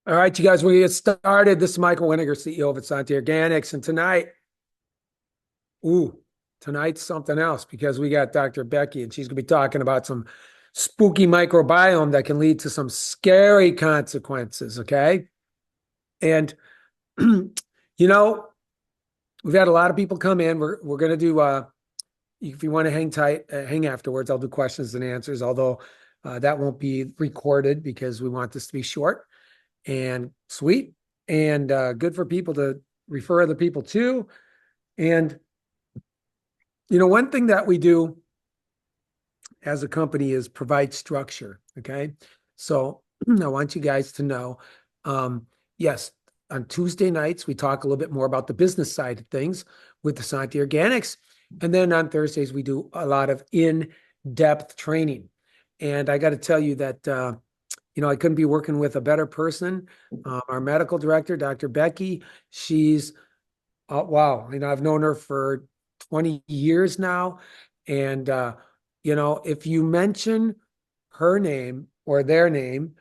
All right, you guys, we get started. This is Michael Winiger, CEO of Asante Organics. And ooh, tonight's something else because we got Dr. Becky, and she's going to be talking about some spooky microbiome that can lead to some scary consequences. Okay. And, you know, we've had a lot of people come in. We're going to do, if you want to hang tight, hang afterwards, I'll do questions and answers, although that won't be recorded because we want this to be short and sweet and good for people to refer other people to. And, one thing that we do as a company is provide structure. Okay. So I want you guys to know, yes, on Tuesday nights, we talk a little bit more about the business side of things with the Santi Organics. And then on Thursdays, we do a lot of in-depth training. And I got to tell you that, I couldn't be working with a better person. Our medical director, Dr. Becky, she's, wow, I've known her for 20 years now. And, if you mention her name or their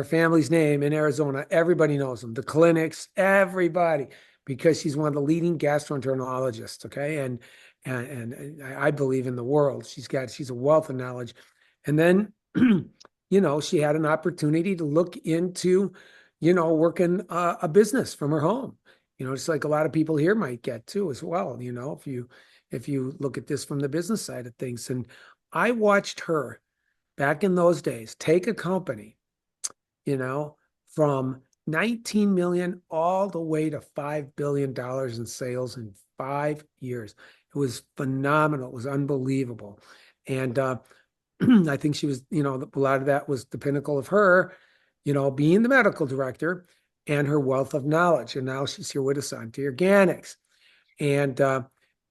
family's name in Arizona, everybody knows them, the clinics, everybody, because she's one of the leading gastroenterologists. Okay. And I believe in the world. She's a wealth of knowledge. And then, she had an opportunity to look into, working a business from her home. Just like a lot of people here might get too as well, if you look at this from the business side of things. And I watched her back in those days take a company, from 19 million all the way to $5 billion in sales in 5 years. It was phenomenal. It was unbelievable. And I think she was, a lot of that was the pinnacle of her, being the medical director and her wealth of knowledge. And now she's here with us on to Organics. And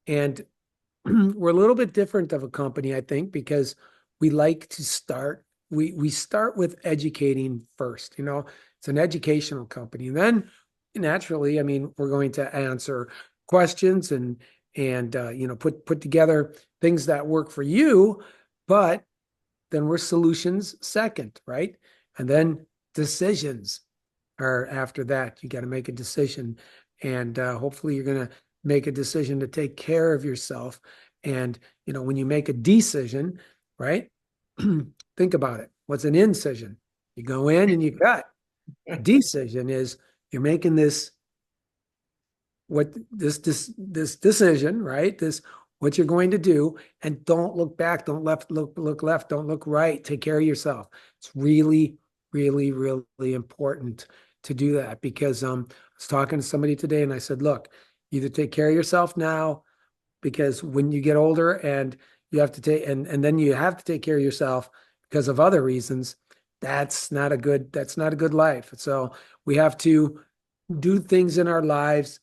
and we're a little bit different of a company, I think, because we like to we start with educating first. It's an educational company. And then naturally, we're going to answer questions and put together things that work for you, but then we're solutions second, right? And then decisions are after that. You got to make a decision. And hopefully you're going to make a decision to take care of yourself. And, when you make a decision, right? Think about it. What's an incision? You go in and you cut. A decision is you're making this decision, right? What you're going to do, and don't look back, don't look left, don't look right. Take care of yourself. It's really, really, really important to do that because I was talking to somebody today and I said, look, either take care of yourself now because when you get older and you have to and then you have to take care of yourself because of other reasons, that's not a good life. So we have to do things in our lives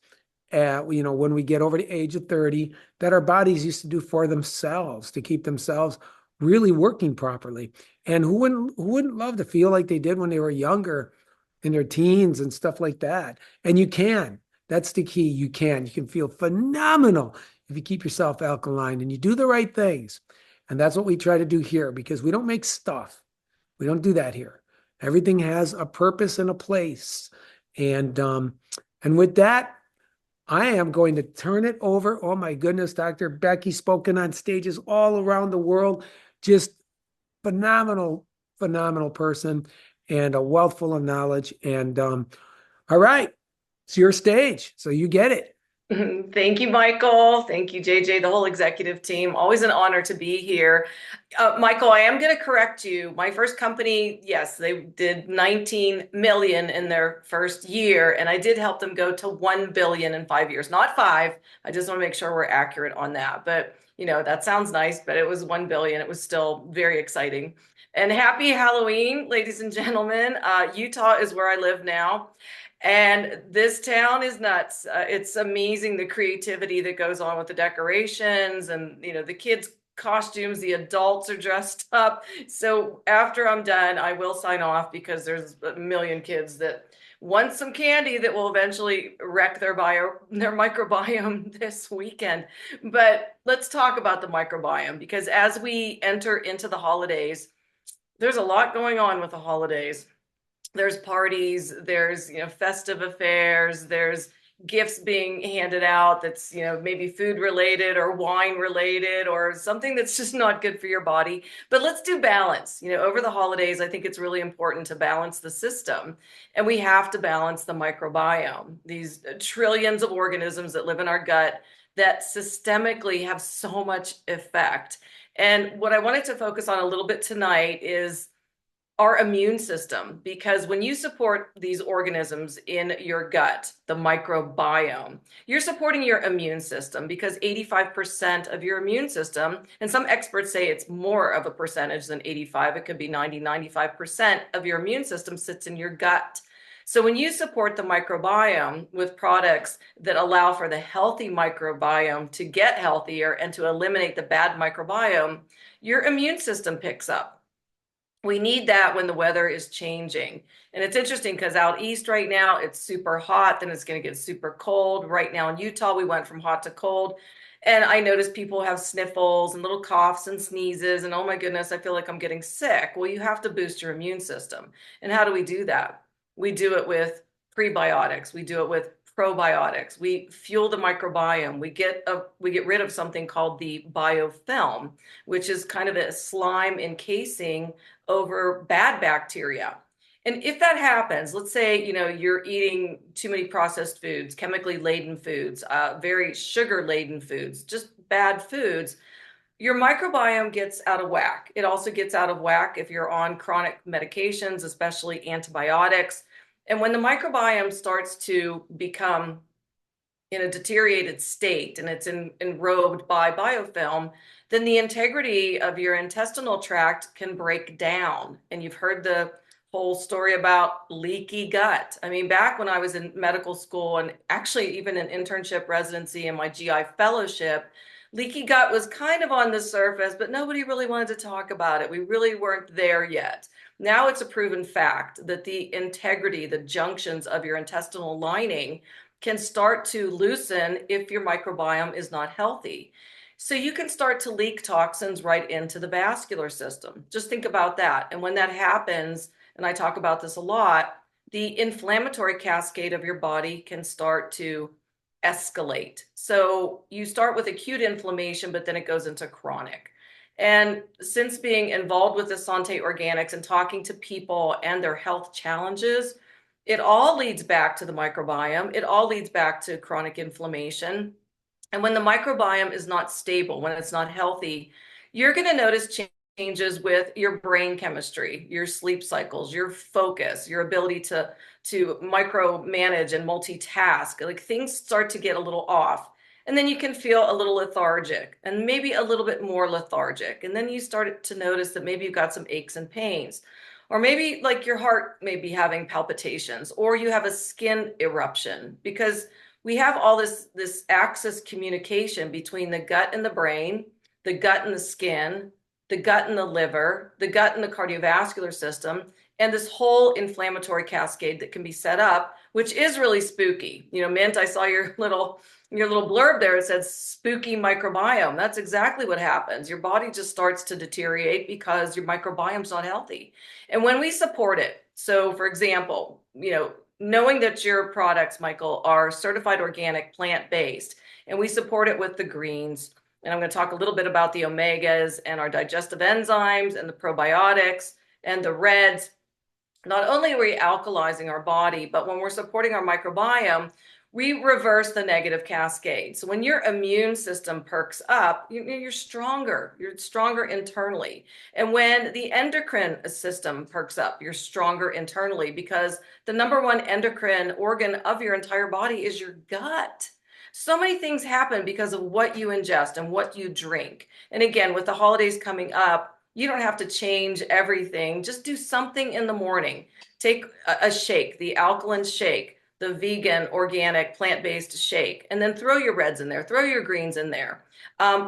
when we get over the age of 30 that our bodies used to do for themselves to keep themselves really working properly. And who wouldn't love to feel like they did when they were younger in their teens and stuff like that? And you can. That's the key. You can feel phenomenal if you keep yourself alkaline and you do the right things. And that's what we try to do here because we don't make stuff. We don't do that here. Everything has a purpose and a place. And with that, I am going to turn it over. Oh my goodness, Dr. Becky spoken on stages all around the world. Just phenomenal, phenomenal person and a wealth full of knowledge. And all right, it's your stage. So you get it. Thank you, Michael. Thank you, JJ, the whole executive team. Always an honor to be here. Michael, I am going to correct you. My first company, yes, they did 19 million in their first year, and I did help them go to 1 billion in 5 years, not five. I just want to make sure we're accurate on that. But, that sounds nice, but it was 1 billion. It was still very exciting. And happy Halloween, ladies and gentlemen. Utah is where I live now. And this town is nuts. It's amazing the creativity that goes on with the decorations and, the kids' costumes, the adults are dressed up. So after I'm done, I will sign off because there's a million kids that want some candy that will eventually wreck their microbiome this weekend. But let's talk about the microbiome because as we enter into the holidays, there's a lot going on with the holidays. there's parties, there's, festive affairs, there's gifts being handed out that's, maybe food related or wine related or something that's just not good for your body. But let's do balance. Over the holidays, I think it's really important to balance the system. And we have to balance the microbiome, these trillions of organisms that live in our gut that systemically have so much effect. And what I wanted to focus on a little bit tonight is our immune system, because when you support these organisms in your gut, the microbiome, you're supporting your immune system, because 85% of your immune system, and some experts say it's more of a percentage than 85, it could be 90, 95% of your immune system sits in your gut. So when you support the microbiome with products that allow for the healthy microbiome to get healthier and to eliminate the bad microbiome, your immune system picks up. We need that when the weather is changing. And it's interesting because out east right now, it's super hot, then it's going to get super cold. Right now in Utah, we went from hot to cold. And I noticed people have sniffles and little coughs and sneezes. And oh my goodness, I feel like I'm getting sick. Well, you have to boost your immune system. And how do we do that? We do it with prebiotics. We do it with probiotics. We fuel the microbiome. We get rid of something called the biofilm, which is kind of a slime encasing over bad bacteria. And if that happens, let's say, you're eating too many processed foods, chemically laden foods, very sugar laden foods, just bad foods, your microbiome gets out of whack. It also gets out of whack if you're on chronic medications, especially antibiotics. And when the microbiome starts to become in a deteriorated state and it's enrobed by biofilm, then the integrity of your intestinal tract can break down. And you've heard the whole story about leaky gut. I mean, back when I was in medical school and actually even an internship residency and my GI fellowship, leaky gut was kind of on the surface, but nobody really wanted to talk about it. We really weren't there yet. Now it's a proven fact that the integrity, the junctions of your intestinal lining can start to loosen if your microbiome is not healthy. So you can start to leak toxins right into the vascular system. Just think about that. And when that happens, and I talk about this a lot, the inflammatory cascade of your body can start to escalate. So you start with acute inflammation, but then it goes into chronic. And since being involved with the Santé Organics and talking to people and their health challenges, it all leads back to the microbiome. It all leads back to chronic inflammation. And when the microbiome is not stable, when it's not healthy, you're going to notice changes with your brain chemistry, your sleep cycles, your focus, your ability to micromanage and multitask. Like things start to get a little off. And then you can feel a little lethargic and maybe a little bit more lethargic. And then you start to notice that maybe you've got some aches and pains. Or maybe like your heart may be having palpitations, or you have a skin eruption, because we have all this axis communication between the gut and the brain, the gut and the skin, the gut and the liver, the gut and the cardiovascular system, and this whole inflammatory cascade that can be set up, which is really spooky. Mint, I saw your little blurb there. It says spooky microbiome. That's exactly what happens. Your body just starts to deteriorate because your microbiome's not healthy. And when we support it, so for example, knowing that your products, Michael, are certified organic, plant-based, and we support it with the greens, and I'm going to talk a little bit about the omegas and our digestive enzymes and the probiotics and the reds. Not only are we alkalizing our body, but when we're supporting our microbiome, we reverse the negative cascade. So when your immune system perks up, you're stronger. You're stronger internally. And when the endocrine system perks up, you're stronger internally, because the number one endocrine organ of your entire body is your gut. So many things happen because of what you ingest and what you drink. And again, with the holidays coming up, you don't have to change everything. Just do something in the morning. Take a shake, the alkaline shake, the vegan, organic, plant-based shake, and then throw your reds in there, throw your greens in there.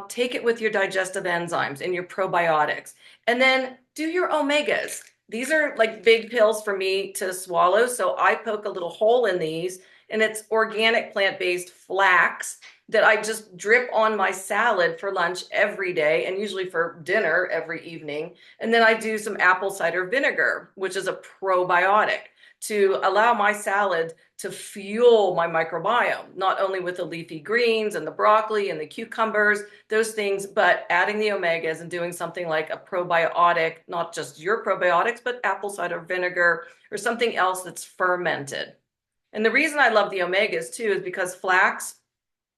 Take it with your digestive enzymes and your probiotics, and then do your omegas. These are like big pills for me to swallow, so I poke a little hole in these, and it's organic plant-based flax that I just drip on my salad for lunch every day, and usually for dinner every evening. And then I do some apple cider vinegar, which is a probiotic. to allow my salad to fuel my microbiome, not only with the leafy greens and the broccoli and the cucumbers, those things, but adding the omegas and doing something like a probiotic, not just your probiotics, but apple cider vinegar or something else that's fermented. And the reason I love the omegas too is because flax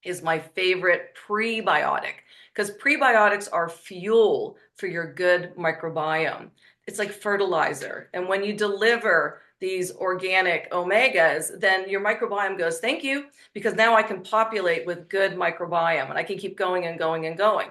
is my favorite prebiotic, because prebiotics are fuel for your good microbiome. It's like fertilizer. And when you deliver these organic omegas, then your microbiome goes, thank you, because now I can populate with good microbiome and I can keep going and going and going.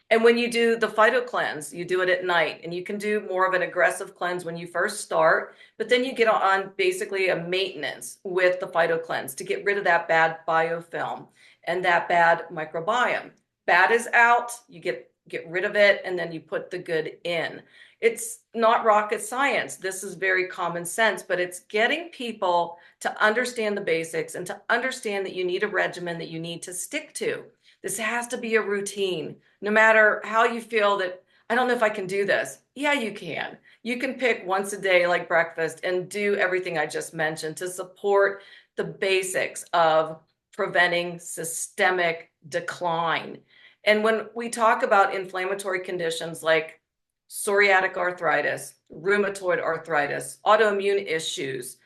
And when you do the phyto cleanse, you do it at night, and you can do more of an aggressive cleanse when you first start, but then you get on basically a maintenance with the phyto cleanse to get rid of that bad biofilm and that bad microbiome. Bad is out, you get rid of it, and then you put the good in. It's not rocket science. This is very common sense, but it's getting people to understand the basics and to understand that you need a regimen that you need to stick to. This has to be a routine. No matter how you feel that, I don't know if I can do this. Yeah, you can. You can pick once a day like breakfast and do everything I just mentioned to support the basics of preventing systemic decline. And when we talk about inflammatory conditions like psoriatic arthritis, rheumatoid arthritis, autoimmune issues,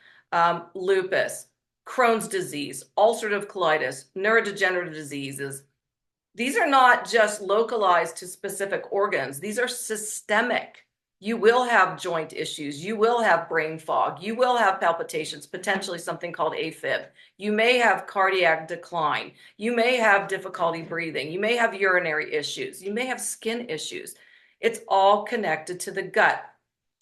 lupus, Crohn's disease, ulcerative colitis, neurodegenerative diseases, these are not just localized to specific organs. These are systemic. You will have joint issues. You will have brain fog. You will have palpitations, potentially something called AFib. You may have cardiac decline. You may have difficulty breathing. You may have urinary issues. You may have skin issues. It's all connected to the gut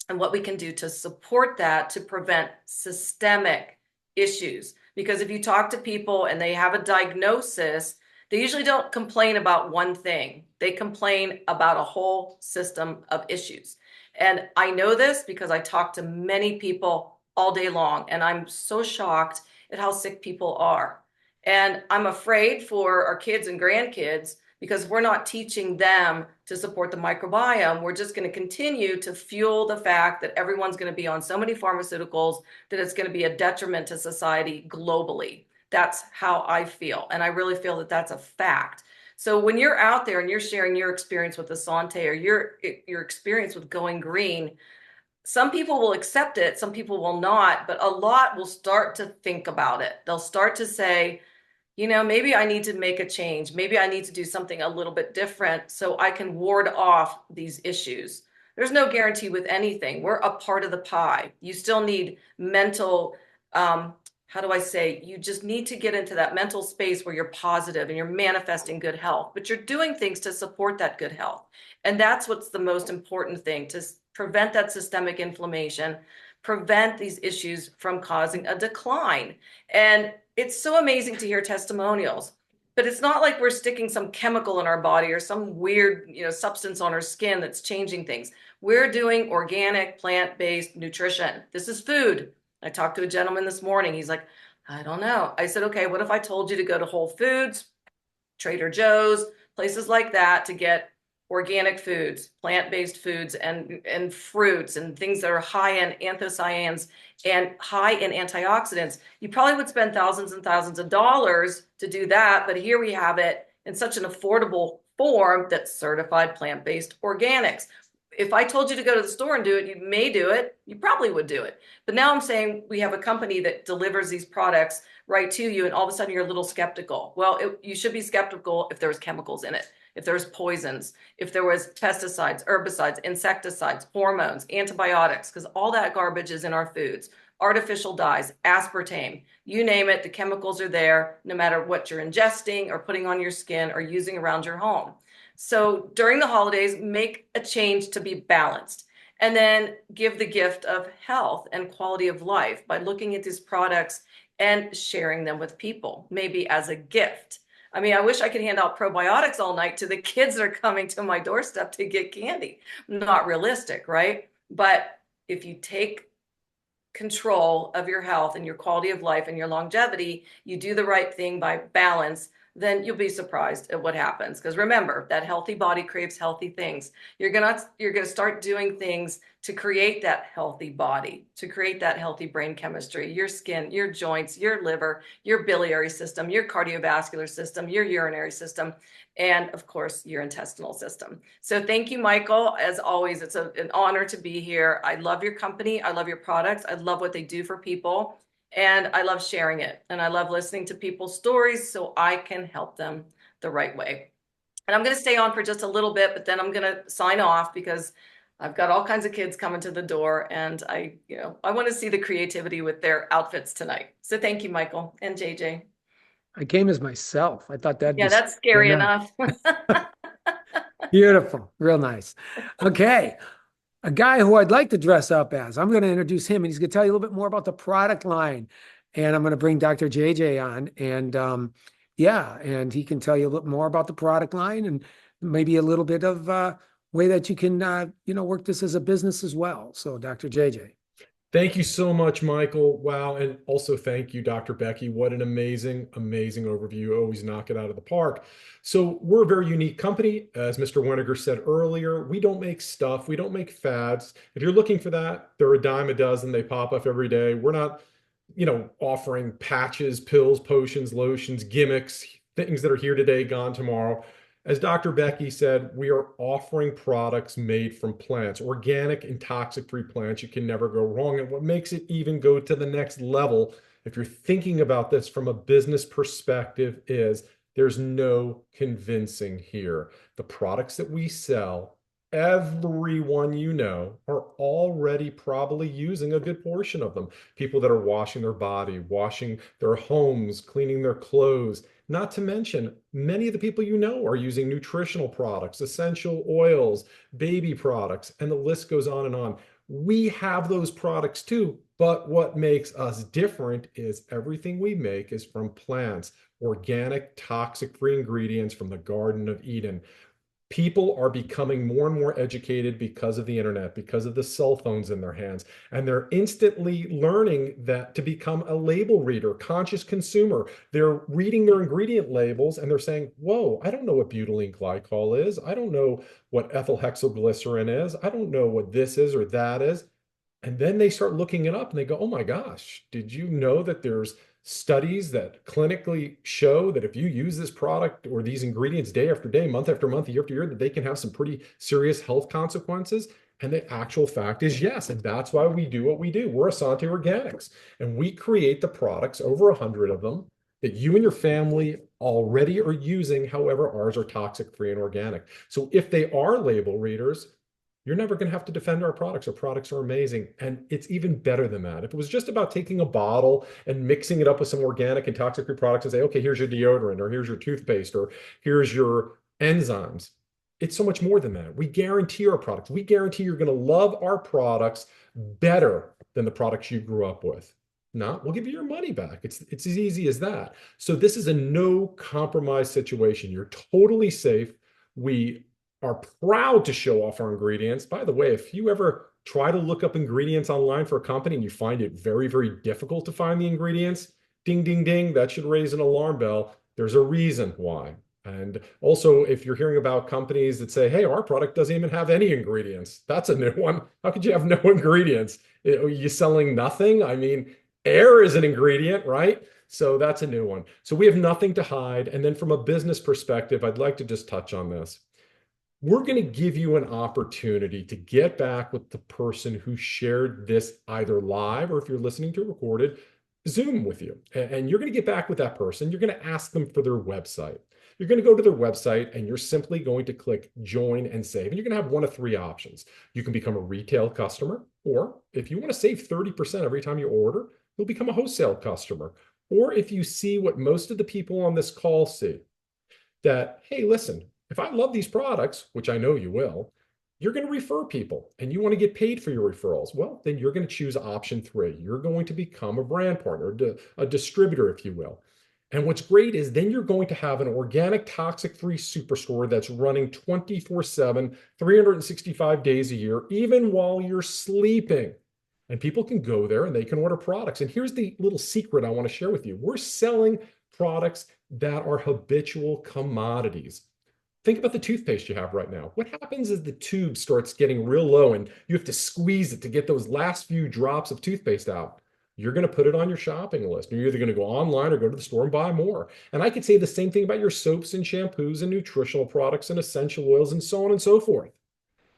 and what we can do to support that to prevent systemic issues. Because if you talk to people and they have a diagnosis, they usually don't complain about one thing. They complain about a whole system of issues. And I know this because I talk to many people all day long, and I'm so shocked at how sick people are. And I'm afraid for our kids and grandkids because we're not teaching them to support the microbiome. We're just going to continue to fuel the fact that everyone's going to be on so many pharmaceuticals that it's going to be a detriment to society globally. That's how I feel. And I really feel that that's a fact. So when you're out there and you're sharing your experience with Asante or your experience with going green, some people will accept it, some people will not, but a lot will start to think about it. They'll start to say, you know, maybe I need to make a change. Maybe I need to do something a little bit different so I can ward off these issues. There's no guarantee with anything. We're a part of the pie. You still need mental, how do I say, you just need to get into that mental space where you're positive and you're manifesting good health, but you're doing things to support that good health. And that's what's the most important thing, to prevent that systemic inflammation, prevent these issues from causing a decline. And it's so amazing to hear testimonials, but it's not like we're sticking some chemical in our body or some weird, substance on our skin that's changing things. We're doing organic, plant-based nutrition. This is food. I talked to a gentleman this morning. He's like, I don't know. I said, okay, what if I told you to go to Whole Foods, Trader Joe's, places like that to get organic foods, plant-based foods, and fruits and things that are high in anthocyanins and high in antioxidants? You probably would spend thousands and thousands of dollars to do that, but here we have it in such an affordable form that's certified plant-based organics. If I told you to go to the store and do it, you may do it. You probably would do it. But now I'm saying we have a company that delivers these products right to you, and all of a sudden you're a little skeptical. Well, you should be skeptical if there's chemicals in it, if there's poisons, if there was pesticides, herbicides, insecticides, hormones, antibiotics, because all that garbage is in our foods. Artificial dyes, aspartame, you name it, the chemicals are there no matter what you're ingesting or putting on your skin or using around your home. So during the holidays, make a change to be balanced, and then give the gift of health and quality of life by looking at these products and sharing them with people, maybe as a gift. I mean, I wish I could hand out probiotics all night to the kids that are coming to my doorstep to get candy. Not realistic, right? But if you take control of your health and your quality of life and your longevity, you do the right thing by balance, then you'll be surprised at what happens. Because remember, that healthy body craves healthy things. You're gonna start doing things to create that healthy body, to create that healthy brain chemistry, your skin, your joints, your liver, your biliary system, your cardiovascular system, your urinary system, and of course, your intestinal system. So thank you, Michael. As always, it's an honor to be here. I love your company. I love your products. I love what they do for people. And I love sharing it. And I love listening to people's stories so I can help them the right way. And I'm going to stay on for just a little bit, but then I'm going to sign off because I've got all kinds of kids coming to the door and I want to see the creativity with their outfits tonight. So thank you, Michael and JJ. I came as myself. I thought that'd Yeah, be that's scary scary enough. enough. Beautiful. Real nice. Okay. A guy who I'd like to dress up as. I'm going to introduce him, and he's going to tell you a little bit more about the product line. And I'm going to bring Dr. JJ on, and yeah, and he can tell you a little more about the product line and maybe a little bit of way that you can work this as a business as well. So, Dr. JJ. Thank you so much, Michael. Wow. And also thank you, Dr. Becky. What an amazing, amazing overview. Always knock it out of the park. So we're a very unique company. As Mr. Weniger said earlier, we don't make stuff. We don't make fads. If you're looking for that, they're a dime a dozen. They pop up every day. We're not, offering patches, pills, potions, lotions, gimmicks, things that are here today, gone tomorrow. As Dr. Becky said, we are offering products made from plants, organic and toxic-free plants. You can never go wrong. And what makes it even go to the next level, if you're thinking about this from a business perspective, is there's no convincing here. The products that we sell, everyone are already probably using a good portion of them. People that are washing their body, washing their homes, cleaning their clothes. Not to mention, many of the people are using nutritional products, essential oils, baby products, and the list goes on and on. We have those products too, but what makes us different is everything we make is from plants, organic, toxic-free ingredients from the Garden of Eden. People are becoming more and more educated because of the internet, because of the cell phones in their hands, and they're instantly learning that to become a label reader, conscious consumer. They're reading their ingredient labels and they're saying, whoa, I don't know what butylene glycol is. I don't know what ethyl hexylglycerin is. I don't know what this is or that is. And then they start looking it up and they go, oh my gosh, did you know that there's studies that clinically show that if you use this product or these ingredients day after day, month after month, year after year, that they can have some pretty serious health consequences? And the actual fact is yes. And that's why we do what we do. We're Asante Organics, and we create the products, over 100 of them, that you and your family already are using. However, ours are toxic-free and organic. So if they are label readers, you're never going to have to defend our products. Our products are amazing. And it's even better than that. If it was just about taking a bottle and mixing it up with some organic and toxic-free products and say, okay, here's your deodorant, or here's your toothpaste, or here's your enzymes, it's so much more than that. We guarantee our products. We guarantee you're going to love our products better than the products you grew up with. Not, we'll give you your money back. It's as easy as that. So this is a no compromise situation. You're totally safe. We are proud to show off our ingredients. By the way, if you ever try to look up ingredients online for a company and you find it very, very difficult to find the ingredients, ding, ding, ding, that should raise an alarm bell. There's a reason why. And also, if you're hearing about companies that say, hey, our product doesn't even have any ingredients, that's a new one. How could you have no ingredients? Are you selling nothing? I mean, air is an ingredient, right? So that's a new one. So we have nothing to hide. And then from a business perspective, I'd like to just touch on this. We're going to give you an opportunity to get back with the person who shared this either live, or if you're listening to it recorded, Zoom with you. And you're going to get back with that person. You're going to ask them for their website. You're going to go to their website and you're simply going to click join and save. And you're going to have one of three options. You can become a retail customer, or if you want to save 30% every time you order, you'll become a wholesale customer. Or if you see what most of the people on this call see, that, hey, listen, if I love these products, which I know you will, you're going to refer people and you want to get paid for your referrals. Well, then you're going to choose option 3. You're going to become a brand partner, a distributor, if you will. And what's great is then you're going to have an organic, toxic-free superstore that's running 24/7, 365 days a year, even while you're sleeping. And people can go there and they can order products. And here's the little secret I want to share with you. We're selling products that are habitual commodities. Think about the toothpaste you have right now. What happens is the tube starts getting real low and you have to squeeze it to get those last few drops of toothpaste out. You're going to put it on your shopping list. You're either going to go online or go to the store and buy more. And I could say the same thing about your soaps and shampoos and nutritional products and essential oils and so on and so forth.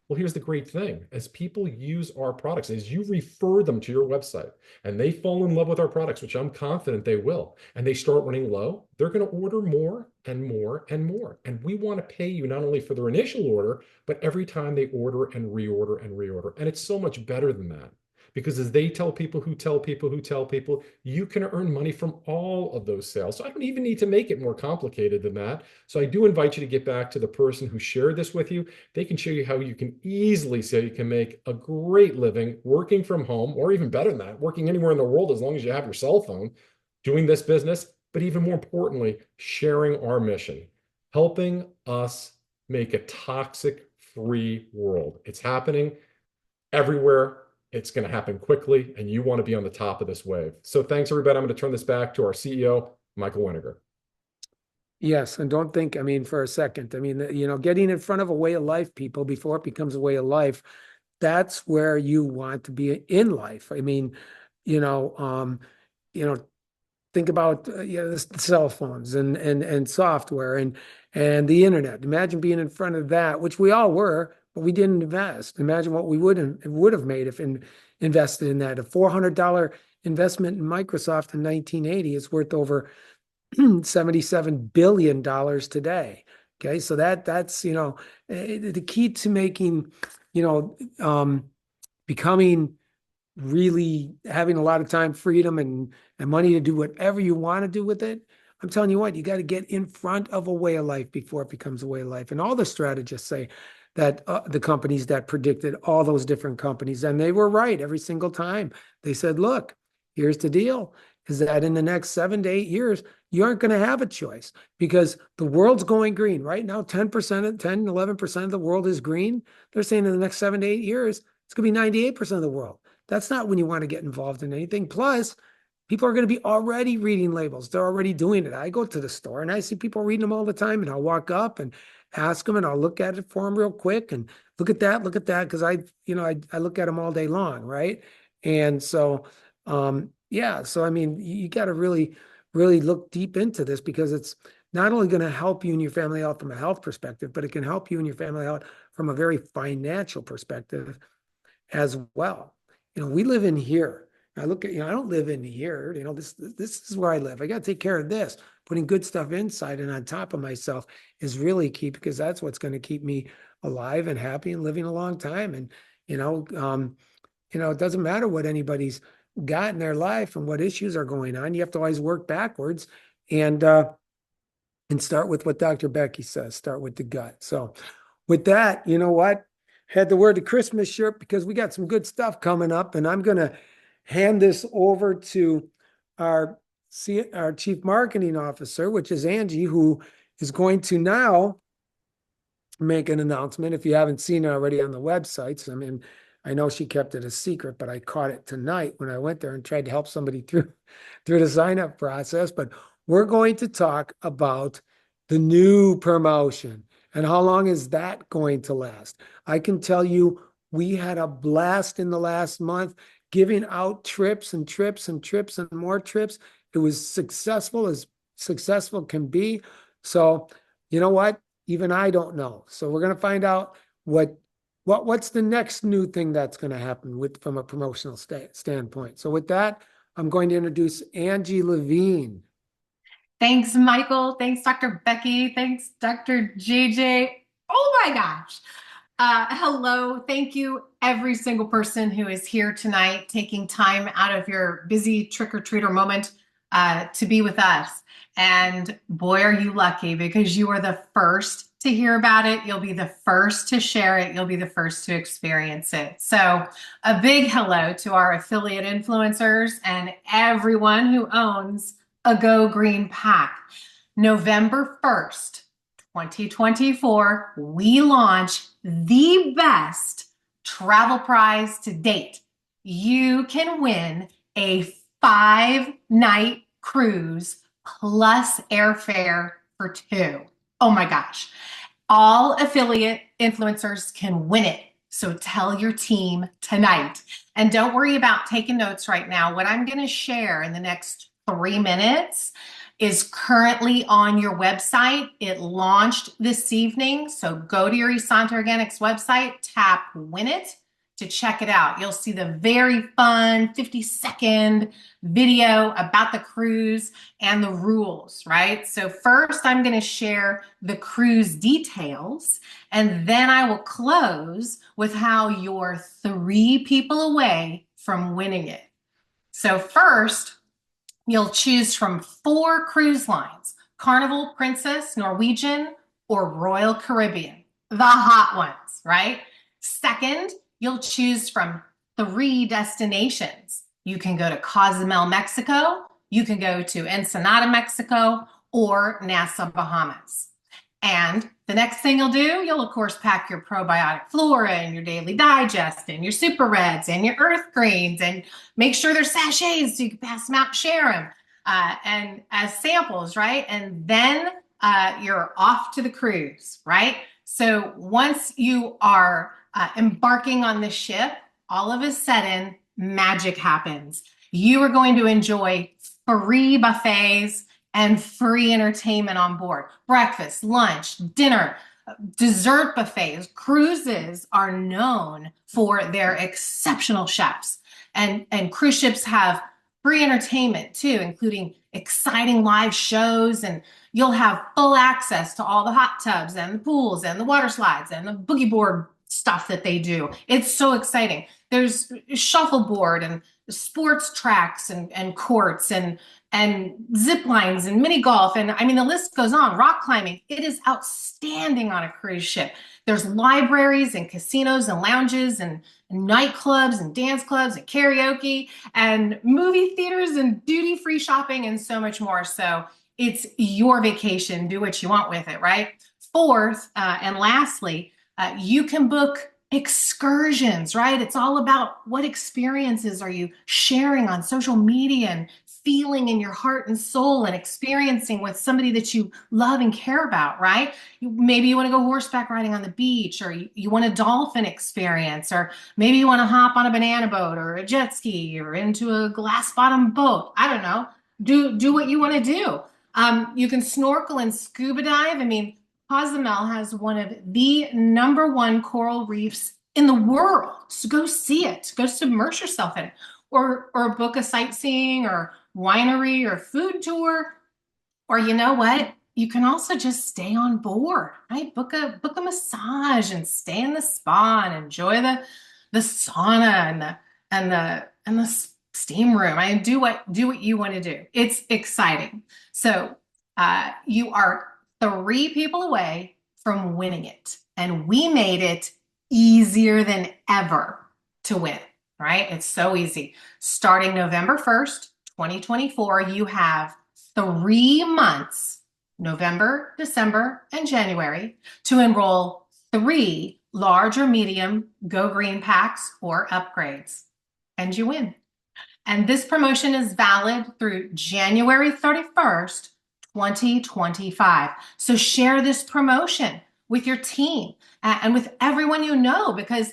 Well, here's the great thing. As people use our products, as you refer them to your website and they fall in love with our products, which I'm confident they will, and they start running low, they're going to order more and more and more. And we want to pay you not only for their initial order, but every time they order and reorder and reorder. And it's so much better than that. Because as they tell people who tell people who tell people, you can earn money from all of those sales. So I don't even need to make it more complicated than that. So I do invite you to get back to the person who shared this with you. They can show you how you can easily say you can make a great living working from home, or even better than that, working anywhere in the world as long as you have your cell phone, doing this business, but even more importantly, sharing our mission, helping us make a toxic-free world. It's happening everywhere. It's going to happen quickly, and you want to be on the top of this wave. So thanks, everybody. I'm going to turn this back to our CEO, Michael Winiger. Yes, and don't think, I mean, for a second, I mean, getting in front of a way of life, people, before it becomes a way of life, that's where you want to be in life. I mean, you know, um, you know, think about the cell phones and software and the internet. Imagine being in front of that, which we all were, but we didn't invest. Imagine what we would have made if invested in that. A $400 investment in Microsoft in 1980 is worth over $77 billion today. Okay, so that's the key to making, becoming really having a lot of time, freedom, and money to do whatever you want to do with it. I'm telling you what, you got to get in front of a way of life before it becomes a way of life. And all the strategists say that the companies that predicted all those different companies, and they were right every single time. They said, look, here's the deal, is that in the next 7 to 8 years, you aren't going to have a choice because the world's going green. Right now, 11% of the world is green. They're saying in the next 7 to 8 years, it's going to be 98% of the world. That's not when you want to get involved in anything. Plus, people are going to be already reading labels. They're already doing it. I go to the store and I see people reading them all the time, and I'll walk up and ask them, and I'll look at it for them real quick and look at that, because I look at them all day long, right? And so, so I mean, you got to really, really look deep into this, because it's not only going to help you and your family out from a health perspective, but it can help you and your family out from a very financial perspective as well. We live in here. I look at, I don't live in here. This is where I live. I got to take care of this. Putting good stuff inside and on top of myself is really key, because that's what's going to keep me alive and happy and living a long time. And, it doesn't matter what anybody's got in their life and what issues are going on. You have to always work backwards and start with what Dr. Becky says, start with the gut. So with that, you know what? Had to wear the Christmas shirt because we got some good stuff coming up, and I'm going to hand this over to our chief marketing officer, which is Angie, who is going to now make an announcement. If you haven't seen it already on the websites, I mean, I know she kept it a secret, but I caught it tonight when I went there and tried to help somebody through the sign-up process. But we're going to talk about the new promotion. And how long is that going to last? I can tell you, we had a blast in the last month giving out trips and trips and trips and more trips. It was successful as successful can be. So you know what? Even I don't know. So we're going to find out what's the next new thing that's going to happen from a promotional standpoint. So with that, I'm going to introduce Angie Levine. Thanks, Michael. Thanks, Dr. Becky. Thanks, Dr. JJ. Oh my gosh. Hello. Thank you, every single person who is here tonight, taking time out of your busy trick-or-treater moment to be with us. And boy, are you lucky, because you are the first to hear about it. You'll be the first to share it. You'll be the first to experience it. So a big hello to our affiliate influencers and everyone who owns a Go Green pack. November 1st, 2024, we launch the best travel prize to date. You can win a 5-night cruise plus airfare for two. Oh my gosh. All affiliate influencers can win it. So tell your team tonight. And don't worry about taking notes right now. What I'm going to share in the next 3 minutes is currently on your website. It launched this evening. So go to your Esanta Organics website, tap Win It to check it out. You'll see the very fun 50-second video about the cruise and the rules, right? So first I'm going to share the cruise details, and then I will close with how you're 3 people away from winning it. So first, you'll choose from 4 cruise lines: Carnival, Princess, Norwegian, or Royal Caribbean, the hot ones, right? Second, you'll choose from 3 destinations. You can go to Cozumel, Mexico, you can go to Ensenada, Mexico, or Nassau, Bahamas. And the next thing you'll do, you'll of course pack your probiotic flora and your daily digest and your super reds and your earth greens, and make sure they're sachets so you can pass them out and share them and as samples, right? And then you're off to the cruise, right? So once you are embarking on the ship, all of a sudden magic happens. You are going to enjoy free buffets and free entertainment on board. Breakfast, lunch, dinner, dessert buffets. Cruises are known for their exceptional chefs. And cruise ships have free entertainment too, including exciting live shows, and you'll have full access to all the hot tubs and the pools and the water slides and the boogie board stuff that they do. It's so exciting. There's shuffleboard and sports tracks and courts and zip lines and mini golf. And I mean, the list goes on. Rock climbing. It is outstanding on a cruise ship. There's libraries and casinos and lounges and nightclubs and dance clubs and karaoke and movie theaters and duty-free shopping and so much more. So it's your vacation. Do what you want with it, right? Fourth, and lastly, you can book excursions, right? It's all about what experiences are you sharing on social media and feeling in your heart and soul and experiencing with somebody that you love and care about, right? Maybe you want to go horseback riding on the beach, or you want a dolphin experience, or maybe you want to hop on a banana boat or a jet ski or into a glass bottom boat. I don't know. Do what you want to do. You can snorkel and scuba dive. I mean, Cozumel has one of the #1 coral reefs in the world. So go see it. Go submerge yourself in it. Or book a sightseeing or winery or food tour. Or you know what? You can also just stay on board, right? Book a massage and stay in the spa and enjoy the sauna and the steam room. I mean, do what you want to do. It's exciting. So you are 3 people away from winning it. And we made it easier than ever to win, right? It's so easy. Starting November 1st, 2024, you have 3 months, November, December, and January, to enroll 3 large or medium Go Green packs or upgrades, and you win. And this promotion is valid through January 31st, 2025. So share this promotion with your team and with everyone you know, because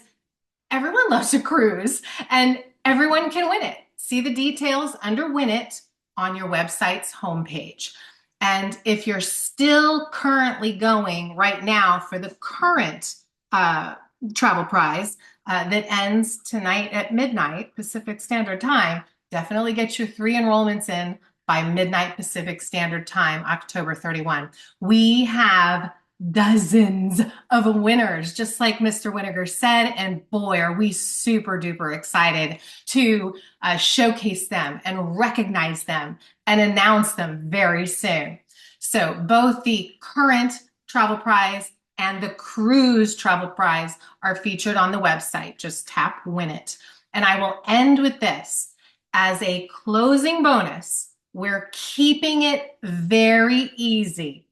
everyone loves a cruise and everyone can win it. See the details under Win It on your website's homepage. And if you're still currently going right now for the current travel prize that ends tonight at midnight Pacific Standard Time, definitely get your 3 enrollments in by midnight Pacific Standard Time, October 31. We have dozens of winners, just like Mr. Winiger said, and boy, are we super duper excited to showcase them and recognize them and announce them very soon. So both the current travel prize and the cruise travel prize are featured on the website. Just tap Win It. And I will end with this. As a closing bonus, we're keeping it very easy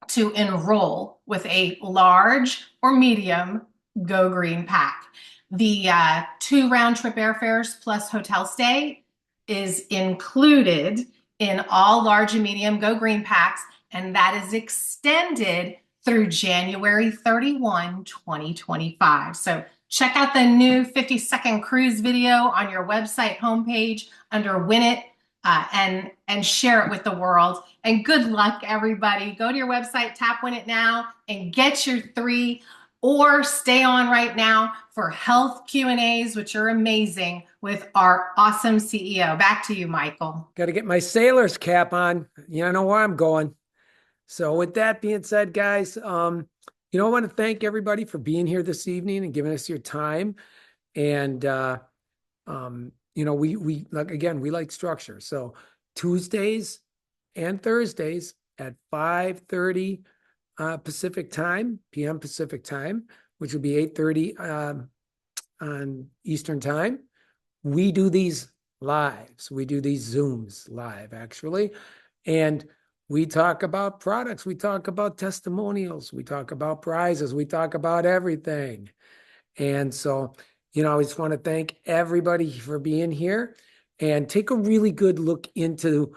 to enroll with a large or medium Go Green pack. The 2 round trip airfares plus hotel stay is included in all large and medium Go Green packs, and that is extended through January 31, 2025. So check out the new 50-second cruise video on your website homepage under Win It, and share it with the world. And good luck, everybody. Go to your website, tap Win It now, and get your 3, or stay on right now for health Q&As, which are amazing, with our awesome CEO. Back to you, Michael. Got to get my sailor's cap on. You know where I'm going. So with that being said, guys, I want to thank everybody for being here this evening and giving us your time. And, we like structure. So Tuesdays and Thursdays at 5:30 p.m. Pacific time, which will be 8:30 on Eastern time. We do these lives. We do these Zooms live, actually. And we talk about products. We talk about testimonials. We talk about prizes. We talk about everything. And so, I just want to thank everybody for being here, and take a really good look into,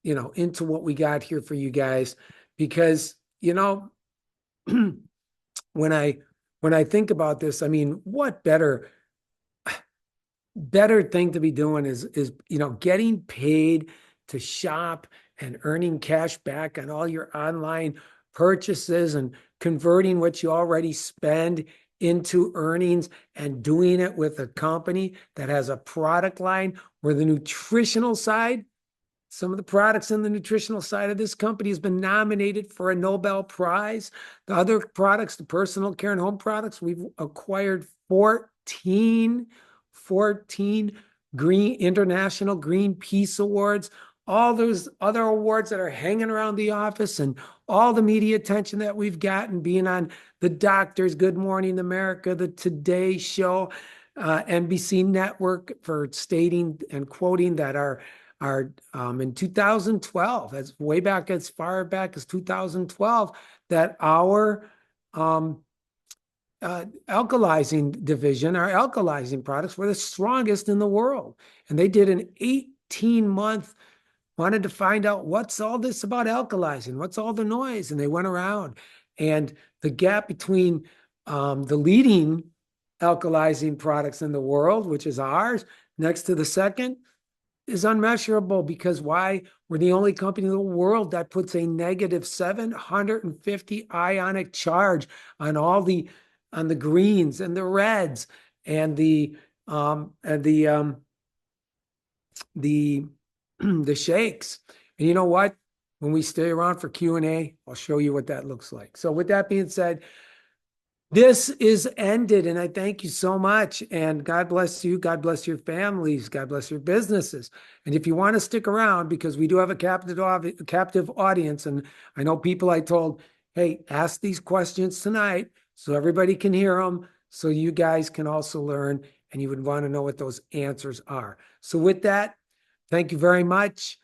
into what we got here for you guys, because, when I think about this, I mean, what better thing to be doing is getting paid to shop and earning cash back on all your online purchases, and converting what you already spend into earnings, and doing it with a company that has a product line where the nutritional side, some of the products in the nutritional side of this company has been nominated for a Nobel Prize. The other products, the personal care and home products, we've acquired 14 International Green Peace Awards, all those other awards that are hanging around the office, and all the media attention that we've gotten, being on the Doctors, Good Morning America, the Today Show, NBC Network, for stating and quoting that our in 2012, as way back, as far back as 2012, that our alkalizing division, our alkalizing products, were the strongest in the world. And they did an 18-month, wanted to find out what's all this about alkalizing, what's all the noise. And they went around, and the gap between the leading alkalizing products in the world, which is ours, next to the second, is unmeasurable. Because why? We're the only company in the world that puts a negative 750 ionic charge on the greens and the reds and the shakes. And you know what? When we stay around for Q&A, I'll show you what that looks like. So with that being said, this is ended, and I thank you so much. And God bless you. God bless your families. God bless your businesses. And if you want to stick around, because we do have a captive audience, and I know people I told, hey, ask these questions tonight so everybody can hear them, so you guys can also learn, and you would want to know what those answers are. So with that, thank you very much.